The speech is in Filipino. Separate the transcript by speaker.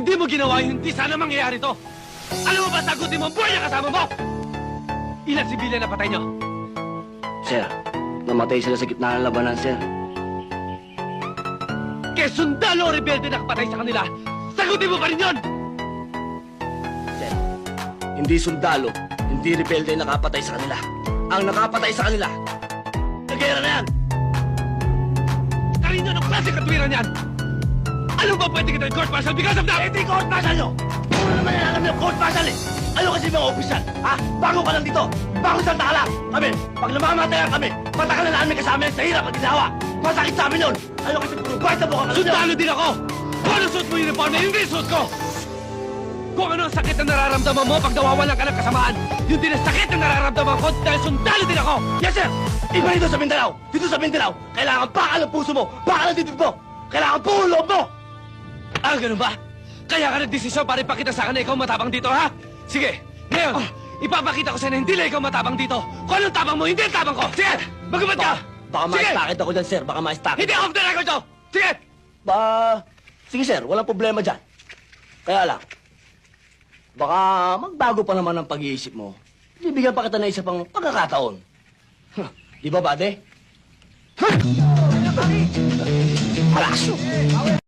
Speaker 1: hindi mo ginawa, hindi sana mangyayari to. Alam mo ba, sagutin mo ang buhay na kasama mo! Ilang sibilyan na patay nyo?
Speaker 2: Sir, namatay sila sa gitna ng labanan, sir.
Speaker 1: Kaya sundalo o rebelde na kapatay sa kanila, sagutin mo pa rin yun!
Speaker 2: Sir, hindi sundalo, hindi rebelde ang nakapatay sa kanila. Ang nakapatay sa kanila, nagera na yan!
Speaker 1: Kanino ng klase katwiran yan? Ano ba pwede kita court martial because of that?
Speaker 2: Hindi court martial nyo! Ano naman yan alam yung court martial eh? Ano kasi mga opisyal? Ha? Bago ka lang dito! Bago sa taka lang! Kami, pag namamatayan kami, patakan na namin kasama yan sa hirap at ginawa! Masakit sa amin yun! Ano kasi puro buhay sa buka kasunod!
Speaker 1: Sundalo din ako! Kung ano suot mo yung uniform na hindi suot ko! Kung ano ang sakit na nararamdaman mo pag nawawalan ka ng kasamaan, yun din ang sakit na nararamdaman ko dahil sundalo din ako!
Speaker 2: Yes, sir! Iba dito sa Mindanao! Dito sa Mindanao, kailangan bakal ang puso mo! Bakal ang dibdib mo! Kailangan buo loob mo!
Speaker 1: Ah, ganun ba? Kaya ka nagdesisyon para ipakita sa akin na ikaw matabang dito, ha? Sige, ngayon, ipapakita ko sa'yo na hindi lang ikaw matabang dito. Kung anong tabang mo, hindi ang tabang ko. Sige, magubad ka!
Speaker 2: Baka
Speaker 1: Sige!
Speaker 2: ma-stakit ako dyan, sir. Baka ma-stakit.
Speaker 1: Hindi off the record to! Sige!
Speaker 2: Sige, sir. Walang problema dyan. Kaya lang, baka magbago pa naman ang pag-iisip mo. Bibigyan pa kita na isa pang pagkakataon. Huh. Di ba, bade? Huh? Alas!